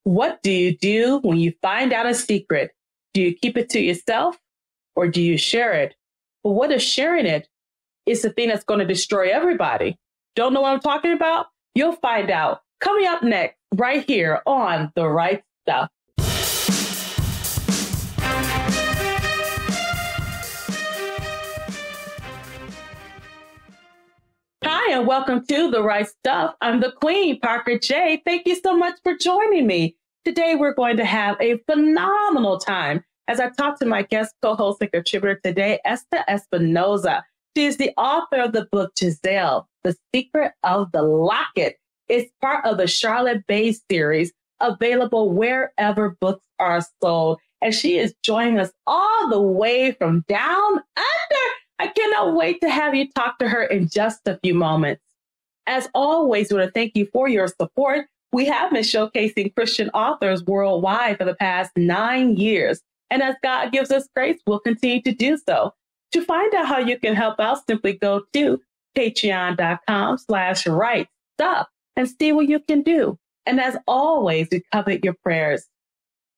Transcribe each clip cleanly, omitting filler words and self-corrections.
What do you do when you find out a secret? Do you keep it to yourself or do you share it? But what if sharing it is the thing that's going to destroy everybody? Don't know what I'm talking about? You'll find out. Coming up next, right here on The Right Stuff. Hi, and welcome to The Right Stuff. I'm the Queen, Parker J. Thank you so much for joining me. Today, we're going to have a phenomenal time as I talk to my guest co-host and contributor today, Esther Espinoza. She is the author of the book, Giselle, The Secret of the Locket. It's part of the Charlotte Bay series, available wherever books are sold. And she is joining us all the way from down under. I cannot wait to have you talk to her in just a few moments. As always, we want to thank you for your support. We have been showcasing Christian authors worldwide for the past 9 years. And as God gives us grace, we'll continue to do so. To find out how you can help out, simply go to patreon.com/rightstuff and see what you can do. And as always, we covet your prayers.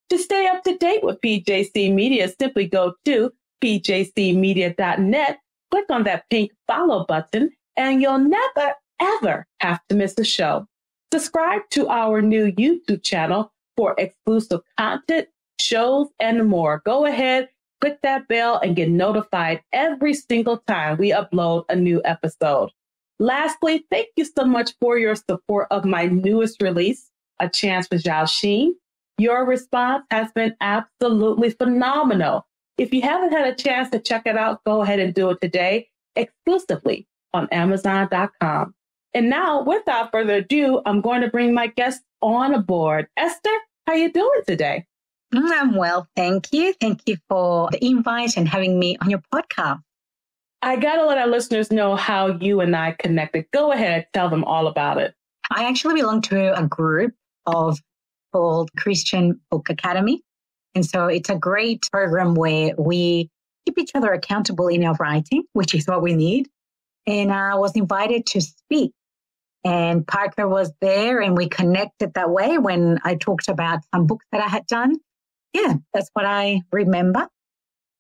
To stay up to date with PJC Media, simply go to pjcmedia.net, click on that pink follow button, and you'll never, ever have to miss a show. Subscribe to our new YouTube channel for exclusive content, shows, and more. Go ahead, click that bell, and get notified every single time we upload a new episode. Lastly, thank you so much for your support of my newest release, A Chance for Zhao Xin. Your response has been absolutely phenomenal. If you haven't had a chance to check it out, go ahead and do it today, exclusively on Amazon.com. And now, without further ado, I'm going to bring my guest on board. Esther, how are you doing today? I'm well, thank you. Thank you for the invite and having me on your podcast. I got to let our listeners know how you and I connected. Go ahead, tell them all about it. I actually belong to a group called Christian Book Academy. And so it's a great program where we keep each other accountable in our writing, which is what we need. And I was invited to speak. And Parker was there and we connected that way when I talked about some books that I had done. Yeah, that's what I remember.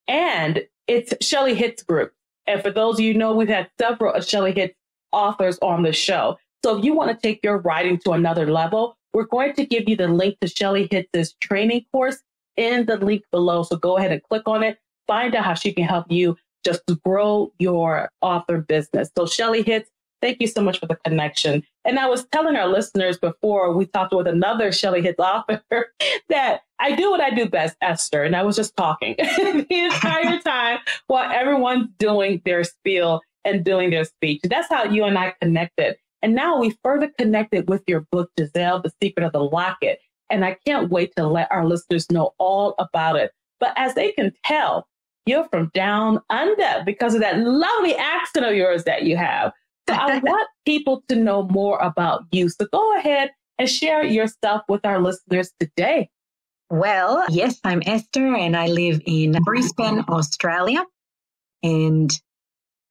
And it's Shelley Hitt's group. And for those of you who know, we've had several of Shelley Hitt's authors on the show. So if you want to take your writing to another level, we're going to give you the link to Shelley Hitt's training course in the link below. So go ahead and click on it. Find out how she can help you just to grow your author business. So Shelley Hitz, thank you so much for the connection. And I was telling our listeners before we talked with another Shelley Hitz author that I do what I do best, Esther. And I was just talking the entire time while everyone's doing their spiel and doing their speech. That's how you and I connected. And now we further connected with your book, Giselle, The Secret of the Locket. And I can't wait to let our listeners know all about it. But as they can tell, you're from down under because of that lovely accent of yours that you have. So I want people to know more about you. So go ahead and share yourself with our listeners today. Well, yes, I'm Esther and I live in Brisbane, Australia. And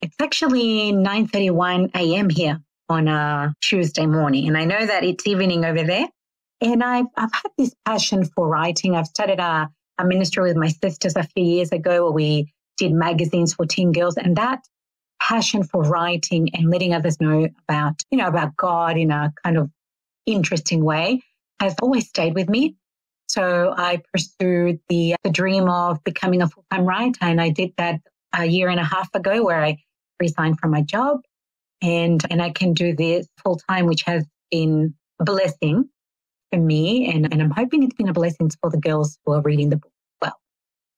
it's actually 9:31 a.m. here on a Tuesday morning. And I know that it's evening over there. And I've had this passion for writing. I've started a ministry with my sisters a few years ago where we did magazines for teen girls. And that passion for writing and letting others know about God in a kind of interesting way has always stayed with me. So I pursued the dream of becoming a full-time writer. And I did that a year and a half ago where I resigned from my job. And I can do this full-time, which has been a blessing for me. And I'm hoping it's been a blessing for the girls who are reading the book as well.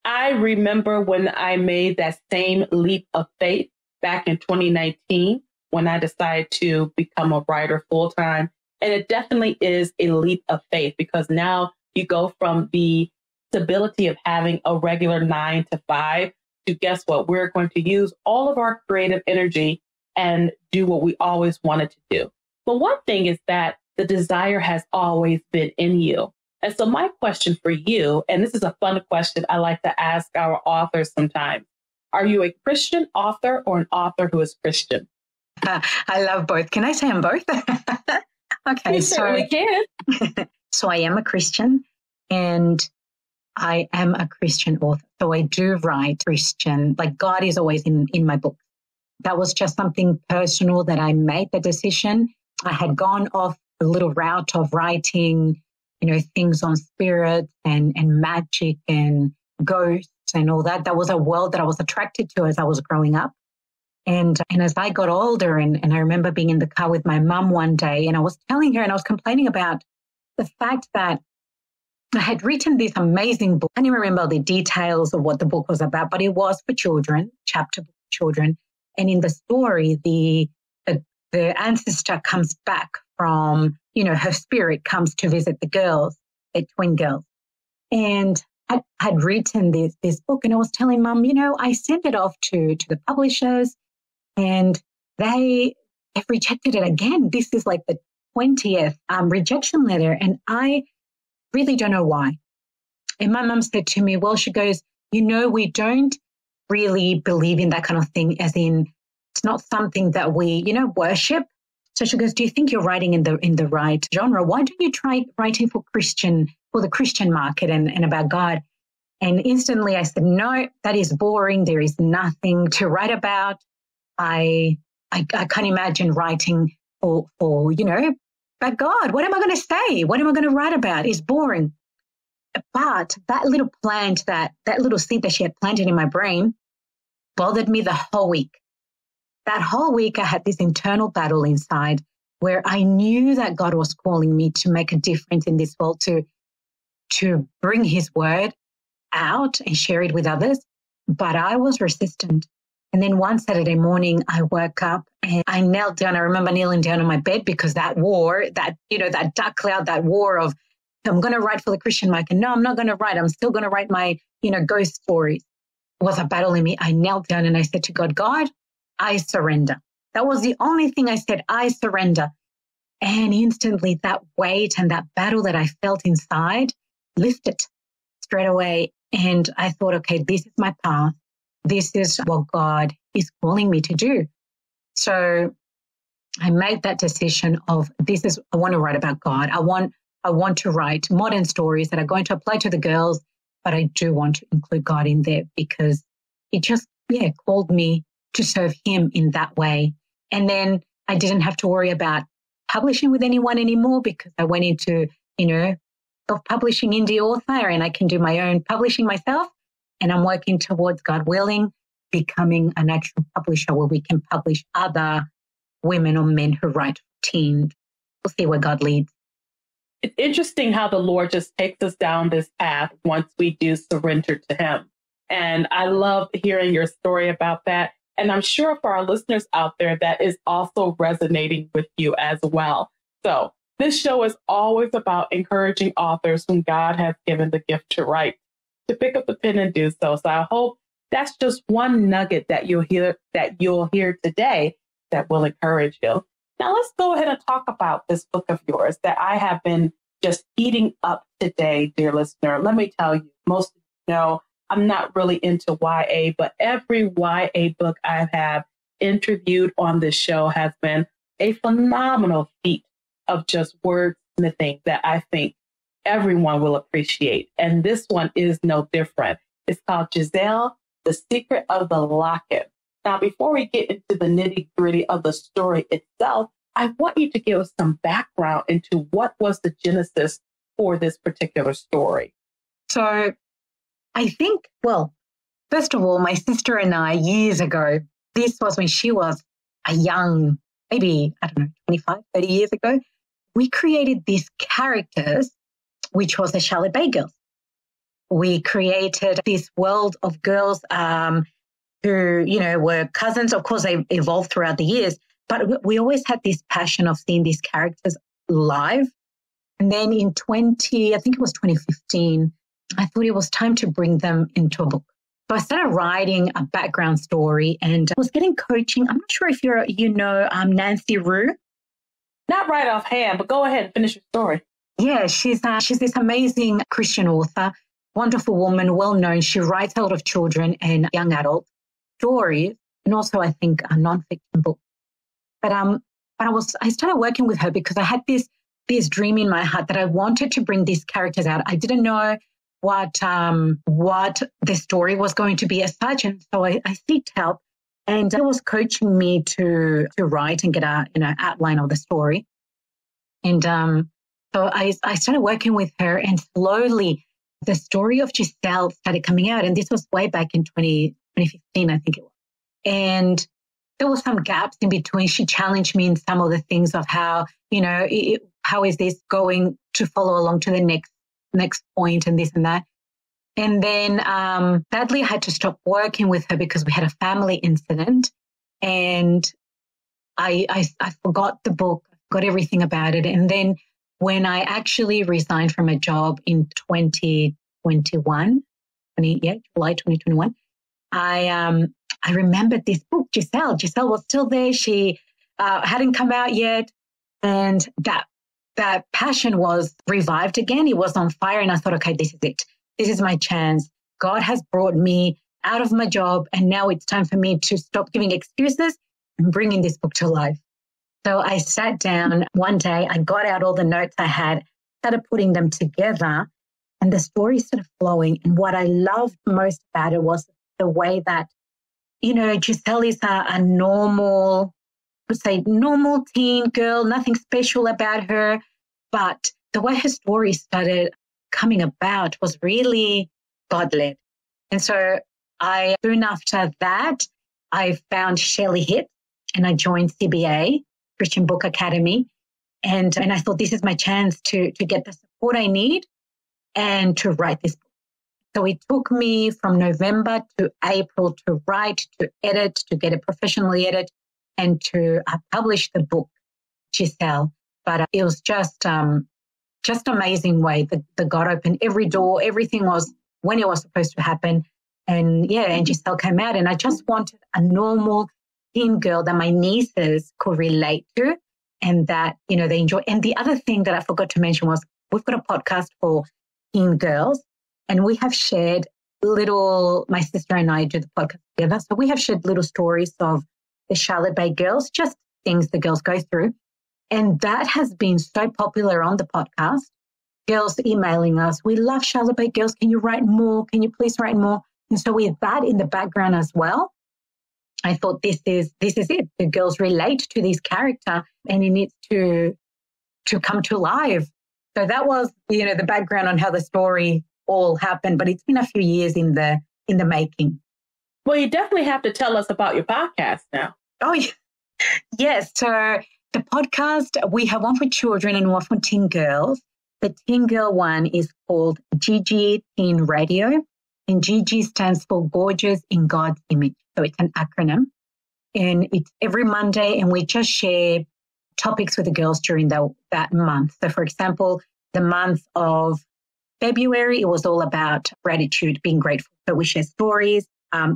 I remember when I made that same leap of faith back in 2019 when I decided to become a writer full-time. And it definitely is a leap of faith because now you go from the stability of having a regular 9 to 5 to guess what? We're going to use all of our creative energy and do what we always wanted to do. But one thing is that the desire has always been in you. And so my question for you, and this is a fun question I like to ask our authors sometimes. Are you a Christian author or an author who is Christian? I love both. Can I say I'm both? Okay. You certainly can. So I am a Christian and I am a Christian author. So I do write Christian, like God is always in my book. That was just something personal that I made the decision. I had gone off a little route of writing, things on spirit and magic and ghosts and all that. That was a world that I was attracted to as I was growing up. And as I got older, and I remember being in the car with my mum one day, and I was telling her and I was complaining about the fact that I had written this amazing book. I don't remember the details of what the book was about, but it was for children, chapter for children. And in the story, the ancestor comes back from, her spirit comes to visit the girls, the twin girls. And I had written this book, and I was telling Mum, I sent it off to the publishers and they have rejected it again. This is like the 20th rejection letter. And I really don't know why. And my mum said to me, well, she goes, we don't really believe in that kind of thing, as in it's not something that we, worship. So she goes, do you think you're writing in the right genre? Why don't you try writing for the Christian market and about God? And instantly I said, no, that is boring. There is nothing to write about. I can't imagine writing for about God. What am I going to say? What am I going to write about? It's boring. But that little plant, that little seed that she had planted in my brain bothered me the whole week. That whole week I had this internal battle inside where I knew that God was calling me to make a difference in this world, to bring his word out and share it with others. But I was resistant. And then one Saturday morning, I woke up and I knelt down. I remember kneeling down on my bed because that dark cloud, that war of, I'm going to write for the Christian market. No, I'm not going to write. I'm still going to write my, ghost stories. It was a battle in me. I knelt down and I said to God, God, I surrender. That was the only thing I said. I surrender. And instantly that weight and that battle that I felt inside lifted straight away. And I thought, okay, this is my path. This is what God is calling me to do. So I made that decision of I want to write about God. I want to write modern stories that are going to apply to the girls, but I do want to include God in there because it just, called me to serve him in that way. And then I didn't have to worry about publishing with anyone anymore because I went into, self-publishing indie author, and I can do my own publishing myself. And I'm working towards, God willing, becoming an actual publisher where we can publish other women or men who write for teens. We'll see where God leads. It's interesting how the Lord just takes us down this path once we do surrender to him. And I love hearing your story about that. And I'm sure for our listeners out there, that is also resonating with you as well. So this show is always about encouraging authors whom God has given the gift to write to pick up the pen and do so. So I hope that's just one nugget that you'll hear today that will encourage you. Now let's go ahead and talk about this book of yours that I have been just eating up today, dear listener. Let me tell you, most of you know I'm not really into YA, but every YA book I have interviewed on this show has been a phenomenal feat of just wordsmithing that I think everyone will appreciate. And this one is no different. It's called Giselle, The Secret of the Locket. Now, before we get into the nitty gritty of the story itself, I want you to give us some background into what was the genesis for this particular story. So I think, first of all, my sister and I, years ago, this was when she was a young, maybe, 25, 30 years ago, we created these characters, which was the Charlotte Bay Girls. We created this world of girls who, were cousins. Of course, they evolved throughout the years, but we always had this passion of seeing these characters live. And then in 2015, I thought it was time to bring them into a book. So I started writing a background story and I was getting coaching. I'm not sure if you know Nancy Rue. Not right offhand, but go ahead and finish your story. Yeah, she's this amazing Christian author, wonderful woman, well-known. She writes a lot of children and young adult stories, and also I think a nonfiction book. But I started working with her because I had this this dream in my heart that I wanted to bring these characters out. I didn't know what the story was going to be as such. And so I seeked help, and he was coaching me to write and get a outline of the story. And so I started working with her, and slowly the story of Giselle started coming out. And this was way back in 2015, I think it was. And there were some gaps in between. She challenged me in some of the things of how, how is this going to follow along to the next point and this and that. And then sadly, I had to stop working with her because we had a family incident, and I forgot the book, got everything about it. And then when I actually resigned from a job in 2021, July 2021, I remembered this book, Giselle. Giselle was still there. She hadn't come out yet. And that passion was revived again. It was on fire. And I thought, okay, this is it. This is my chance. God has brought me out of my job. And now it's time for me to stop giving excuses and bringing this book to life. So I sat down one day. I got out all the notes I had, started putting them together, and the story started flowing. And what I loved most about it was the way that, Giselle is a normal teen girl, nothing special about her. But the way her story started coming about was really God-led. And so soon after that, I found Shelley Hitz, and I joined CBA, Christian Book Academy. And I thought, this is my chance to get the support I need and to write this book. So it took me from November to April to write, to edit, to get it professionally edited, and to publish the book, Giselle. But it was just amazing way that God opened every door. Everything was when it was supposed to happen. And Giselle came out, and I just wanted a normal teen girl that my nieces could relate to, and that, they enjoy. And the other thing that I forgot to mention was we've got a podcast for teen girls, and we have shared my sister and I do the podcast together. So we have shared little stories of the Charlotte Bay girls, just things the girls go through. And that has been so popular on the podcast. Girls emailing us, we love Charlotte Bay girls. Can you write more? Can you please write more? And so with that in the background as well, I thought this is it. The girls relate to this character, and it needs to come to life. So that was, the background on how the story all happened. But it's been a few years in the making. Well, you definitely have to tell us about your podcast now. Oh, yes. So the podcast, we have one for children and one for teen girls. The teen girl one is called GG Teen Radio, and GG stands for Gorgeous in God's Image. So it's an acronym, and it's every Monday, and we just share topics with the girls during that month. So for example, the month of February, it was all about gratitude, being grateful. So we share stories.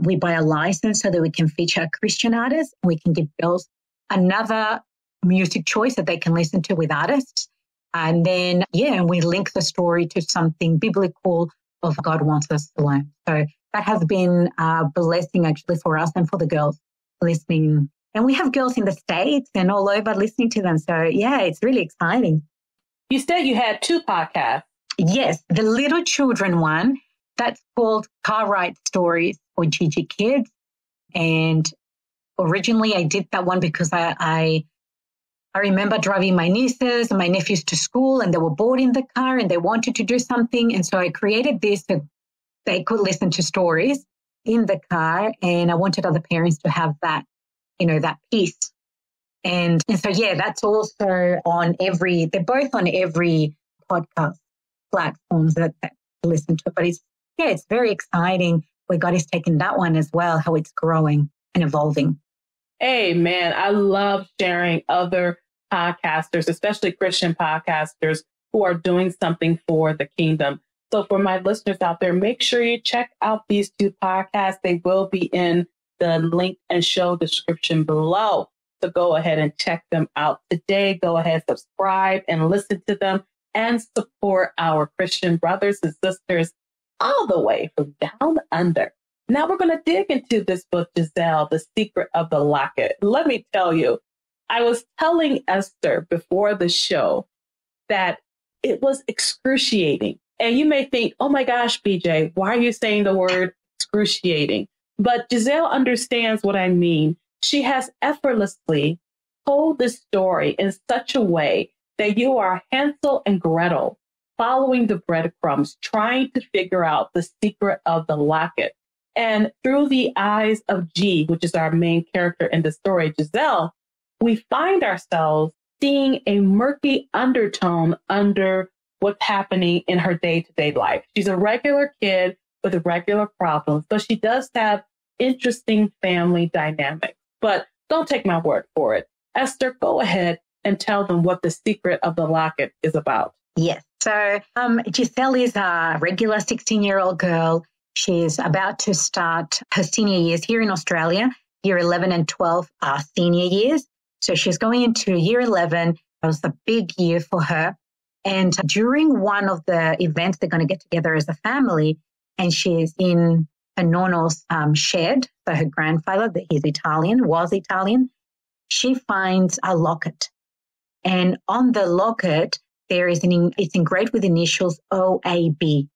We buy a license so that we can feature Christian artists. We can give girls another music choice that they can listen to with artists. And then, and we link the story to something biblical of God wants us to learn. So that has been a blessing actually for us and for the girls listening. And we have girls in the States and all over listening to them. So it's really exciting. You said you had 2 podcasts. Yes, the little children one, that's called Car Ride Stories for GG Kids. And originally I did that one because I remember driving my nieces and my nephews to school, and they were bored in the car and they wanted to do something. And so I created this so they could listen to stories in the car. And I wanted other parents to have that, that piece. And so, that's also they're both on every podcast platforms that listen to it. But it's very exciting where God is taking that one as well, how it's growing and evolving. Amen. I love sharing other podcasters, especially Christian podcasters who are doing something for the kingdom. So for my listeners out there, make sure you check out these 2 podcasts. They will be in the link and show description below. So go ahead and check them out today. Go ahead, subscribe and listen to them and support our Christian brothers and sisters all the way from down under. Now we're going to dig into this book, Giselle, The Secret of the Locket. Let me tell you, I was telling Esther before the show that it was excruciating. And you may think, oh my gosh, BJ, why are you saying the word excruciating? But Giselle understands what I mean. She has effortlessly told this story in such a way that you are Hansel and Gretel following the breadcrumbs, trying to figure out the secret of the locket. And through the eyes of G, which is our main character in the story, Giselle, we find ourselves seeing a murky undertone under what's happening in her day-to-day life. She's a regular kid with regular problems, but she does have interesting family dynamics. But don't take my word for it. Esther, go ahead and tell them what the secret of the locket is about. Yes. So Giselle is a regular 16-year-old girl. She's about to start her senior years here in Australia. Year 11 and 12 are senior years. So she's going into year 11. It was a big year for her. And during one of the events, they're going to get together as a family, and she's in her nonno's shed. So her grandfather, he's Italian, was Italian. She finds a locket. And on the locket, it's engraved with initials OAB.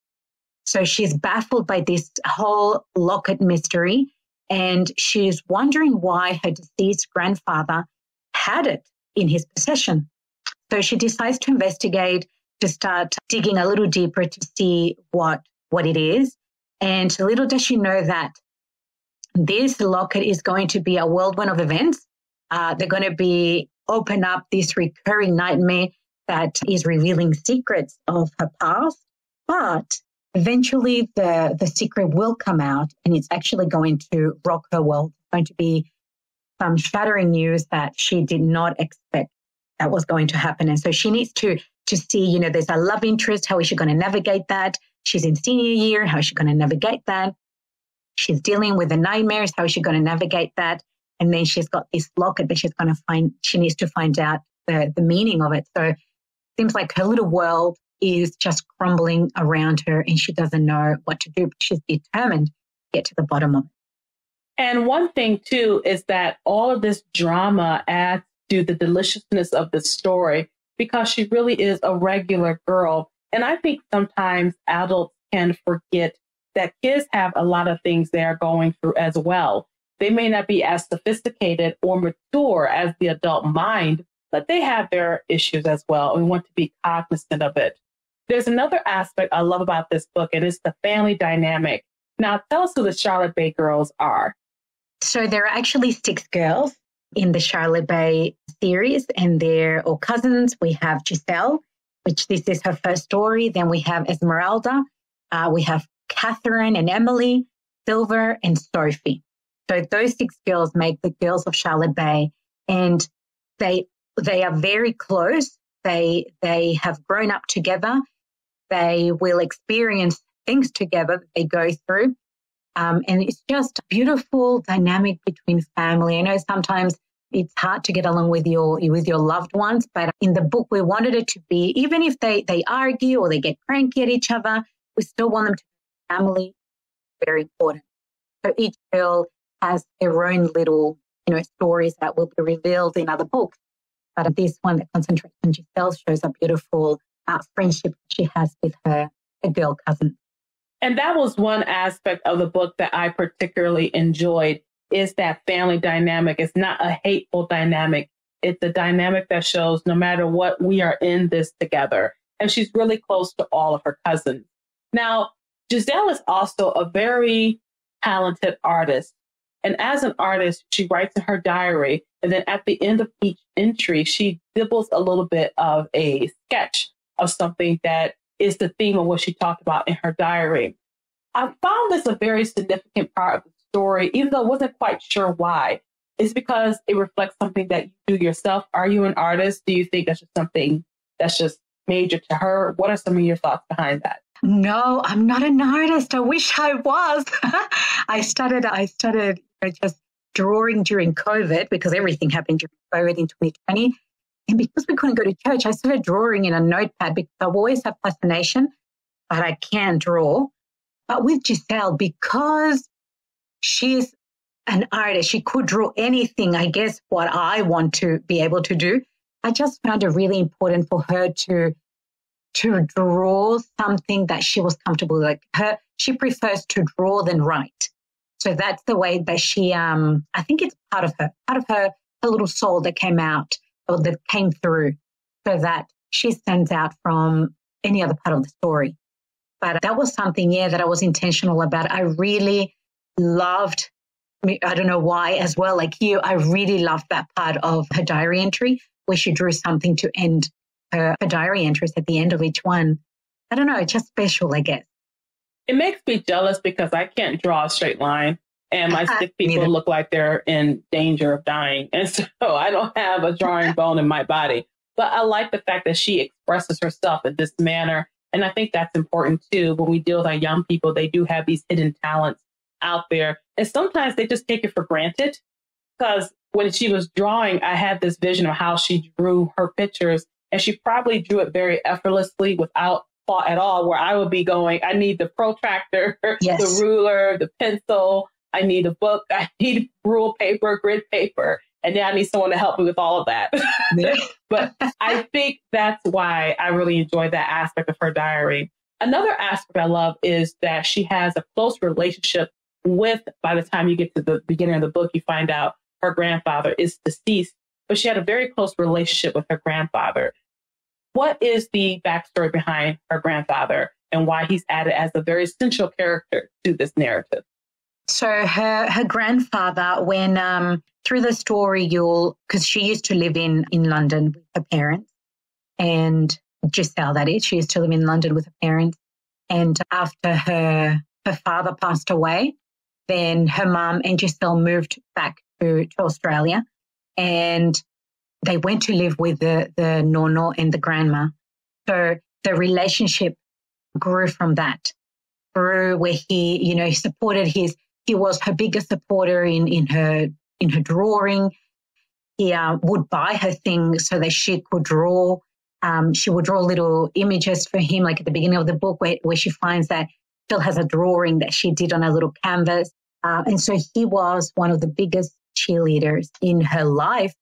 So she's baffled by this whole locket mystery, and she's wondering why her deceased grandfather had it in his possession. So she decides to investigate, to start digging a little deeper to see what it is. And little does she know that this locket is going to be a whirlwind of events. They're going to open up this recurring nightmare that is revealing secrets of her past. But eventually the secret will come out, and it's actually going to rock her world. It's going to be some shattering news that she did not expect that was going to happen. And so she needs to see, there's a love interest. How is she going to navigate that? She's in senior year. How is she going to navigate that? She's dealing with the nightmares. How is she going to navigate that? And then she's got this locket that she needs to find out the meaning of it. So it seems like her little world is just crumbling around her, and she doesn't know what to do, but she's determined to get to the bottom of it. And one thing, too, is that all of this drama adds to the deliciousness of the story, because she really is a regular girl. And I think sometimes adults can forget that kids have a lot of things they're going through as well. They may not be as sophisticated or mature as the adult mind, but they have their issues as well. We want to be cognizant of it. There's another aspect I love about this book, and it's the family dynamic. Now, tell us who the Charlotte Bay girls are. So there are actually 6 girls in the Charlotte Bay series, and they're all cousins. We have Giselle, which this is her first story. Then we have Esmeralda. We have Catherine and Emily, Silver, and Sophie. So those 6 girls make the girls of Charlotte Bay, and they are very close. They have grown up together. They will experience things together that they go through. And it's just a beautiful dynamic between family. I know sometimes it's hard to get along with your loved ones, but in the book, we wanted it to be, even if they argue or they get cranky at each other, we still want them to be family. Very important. So each girl has their own little, stories that will be revealed in other books. But this one that concentrates on Giselle shows a beautiful friendship she has with her girl cousin. And that was one aspect of the book that I particularly enjoyed, is that family dynamic. It's not a hateful dynamic. It's a dynamic that shows no matter what, we are in this together. And she's really close to all of her cousins. Now, Giselle is also a very talented artist. And as an artist, she writes in her diary. And then at the end of each entry, she dibbles a little bit of a sketch of something that is the theme of what she talked about in her diary. I found this a very significant part of the story, even though I wasn't quite sure why. It's because it reflects something that you do yourself. Are you an artist? Do you think that's just something that's just major to her? What are some of your thoughts behind that? No, I'm not an artist. I wish I was. I started just drawing during COVID, because everything happened during COVID in 2020. And because we couldn't go to church, I started drawing in a notepad, because I've always had fascination, but I can't draw. But with Giselle, because she's an artist, she could draw anything, I guess, what I want to be able to do. I just found it really important for her to to draw something that she was comfortable with. Like she prefers to draw than write. So that's the way that she, I think it's part of her little soul that came out or that came through so that she stands out from any other part of the story. But that was something, that I was intentional about. I really loved, I don't know why as well, like you, I really loved that part of her diary entry where she drew something to end her diary entries at the end of each one. I don't know, it's just special, I guess. It makes me jealous because I can't draw a straight line and my stick people Neither. look like they're in danger of dying. And so I don't have a drawing bone in my body. But I like the fact that she expresses herself in this manner. And I think that's important too. When we deal with our young people, they do have these hidden talents out there. And sometimes they just take it for granted. Because when she was drawing, I had this vision of how she drew her pictures. And she probably drew it very effortlessly without thought at all, where I would be going, I need the protractor, the ruler, the pencil, I need a book, I need rule paper, grid paper, and then I need someone to help me with all of that. But I think that's why I really enjoy that aspect of her diary. Another aspect I love is that she has a close relationship with, by the time you get to the beginning of the book, you find out her grandfather is deceased, but she had a very close relationship with her grandfather. What is the backstory behind her grandfather and why he's added as a very essential character to this narrative? So her grandfather, when through the story, because she used to live in London with her parents, and Giselle, that is, she used to live in London with her parents. And after her father passed away, then her mum and Giselle moved back to Australia, and they went to live with the Nonno and the grandma. So the relationship grew from that, grew where he supported he was her biggest supporter in her drawing. He would buy her things so that she could draw. She would draw little images for him, like at the beginning of the book where she finds that still has a drawing that she did on a little canvas. And so he was one of the biggest cheerleaders in her life.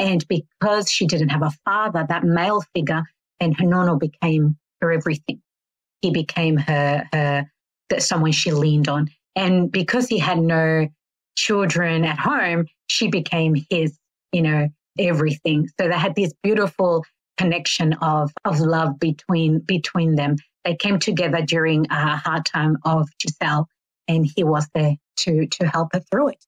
And because she didn't have a father, that male figure, and her Nonno became her everything. He became her someone she leaned on. And because he had no children at home, she became his, everything. So they had this beautiful connection of love between them. They came together during a hard time of Giselle, and he was there to help her through it.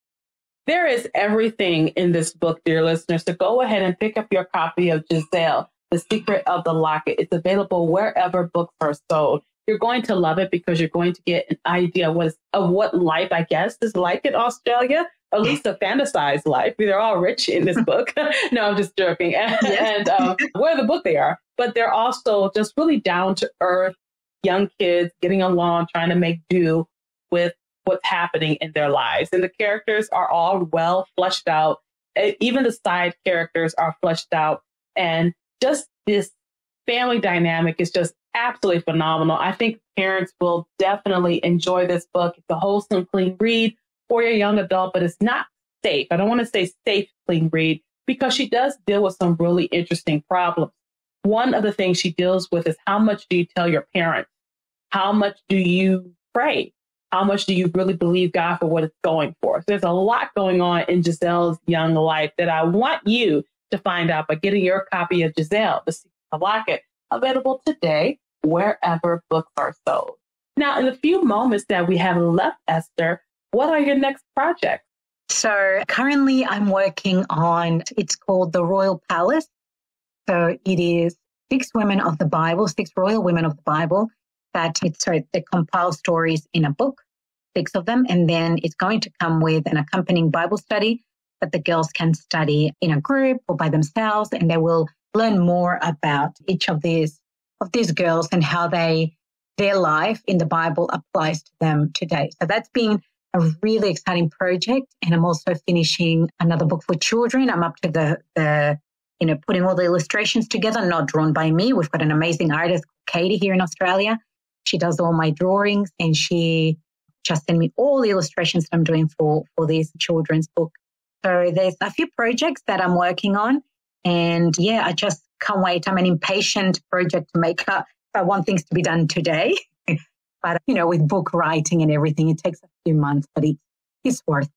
There is everything in this book, dear listeners, so go ahead and pick up your copy of Giselle, The Secret of the Locket. It's available wherever books are sold. You're going to love it because you're going to get an idea of what life, I guess, is like in Australia, at least a fantasized life. They're all rich in this book. No, I'm just joking. And where the book they are. But they're also just really down to earth, young kids getting along, trying to make do with what's happening in their lives. And the characters are all well fleshed out. Even the side characters are fleshed out. And just this family dynamic is just absolutely phenomenal. I think parents will definitely enjoy this book. It's a wholesome, clean read for your young adult, but it's not safe. I don't want to say safe, clean read because she does deal with some really interesting problems. One of the things she deals with is how much do you tell your parents? How much do you pray? How much do you really believe God for what it's going for? So there's a lot going on in Giselle's young life that I want you to find out by getting your copy of Giselle, The Secret of the Locket, available today wherever books are sold. Now, in the few moments that we have left, Esther, what are your next projects? So currently I'm working on, it's called The Royal Palace. So it is 6 women of the Bible, 6 royal women of the Bible they compile stories in a book, 6 of them, and then it's going to come with an accompanying Bible study that the girls can study in a group or by themselves, and they will learn more about each of these girls and how their life in the Bible applies to them today. So that's been a really exciting project, and I'm also finishing another book for children. I'm up to the putting all the illustrations together, not drawn by me. We've got an amazing artist, Katie, here in Australia. She does all my drawings, and she just sent me all the illustrations that I'm doing for this children's book. So there's a few projects that I'm working on, and I just can't wait. I'm an impatient project maker, I want things to be done today. But, with book writing and everything, it takes a few months, but it's worth it.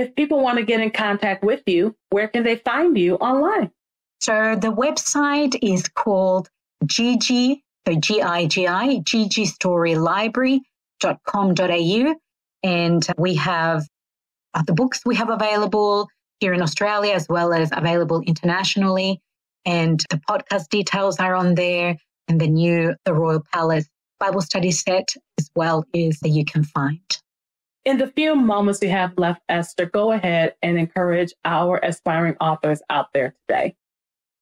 If people want to get in contact with you, where can they find you online? So the website is called Gigi, so Gigi, gigistorylibrary.com.au. And we have the books we have available here in Australia as well as available internationally. And the podcast details are on there. And the Royal Palace Bible study set as well is that you can find. In the few moments we have left, Esther, go ahead and encourage our aspiring authors out there today.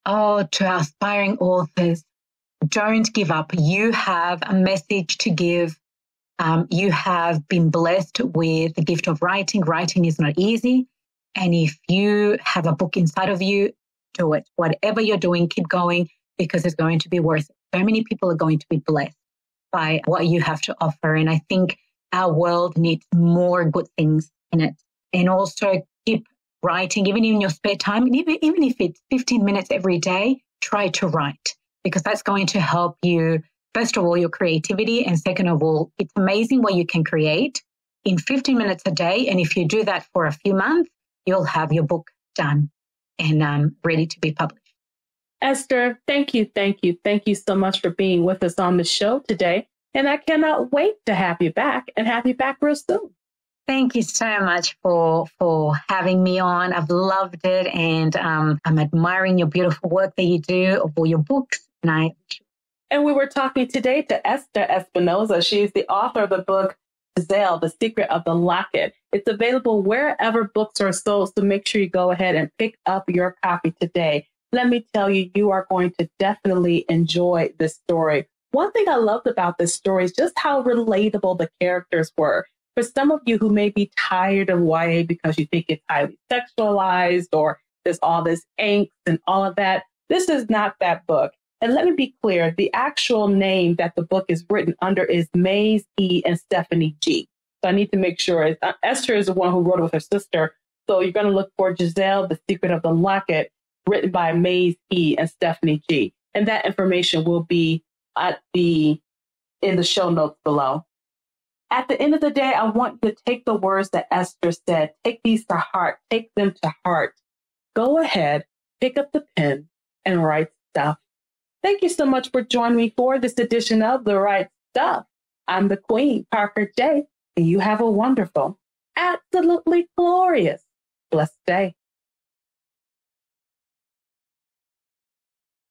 Oh, to our aspiring authors, don't give up. You have a message to give. You have been blessed with the gift of writing. Writing is not easy. And if you have a book inside of you, do it. Whatever you're doing, keep going because it's going to be worth it. So many people are going to be blessed by what you have to offer. And I think our world needs more good things in it. And also keep writing, even in your spare time. And even if it's 15 minutes every day, try to write because that's going to help you, first of all, your creativity. And second of all, it's amazing what you can create in 15 minutes a day. And if you do that for a few months, you'll have your book done and ready to be published. Esther, thank you so much for being with us on the show today. And I cannot wait to have you back and have you back real soon. Thank you so much for having me on. I've loved it. And I'm admiring your beautiful work that you do of all your books. And we were talking today to Esther Espinosa. She's the author of the book, Giselle, The Secret of the Locket. It's available wherever books are sold. So make sure you go ahead and pick up your copy today. Let me tell you, you are going to definitely enjoy this story. One thing I loved about this story is just how relatable the characters were. For some of you who may be tired of YA because you think it's highly sexualized or there's all this angst and all of that, this is not that book. And let me be clear, the actual name that the book is written under is Maze E. and Stephanie G. So I need to make sure. Esther is the one who wrote it with her sister. So you're going to look for Giselle, The Secret of the Locket, written by Maze E. and Stephanie G. And that information will be in the show notes below. At the end of the day, I want you to take the words that Esther said. Take these to heart. Take them to heart. Go ahead, pick up the pen, and write stuff. Thank you so much for joining me for this edition of The Right Stuff. I'm the Queen, Parker J., and you have a wonderful, absolutely glorious, blessed day.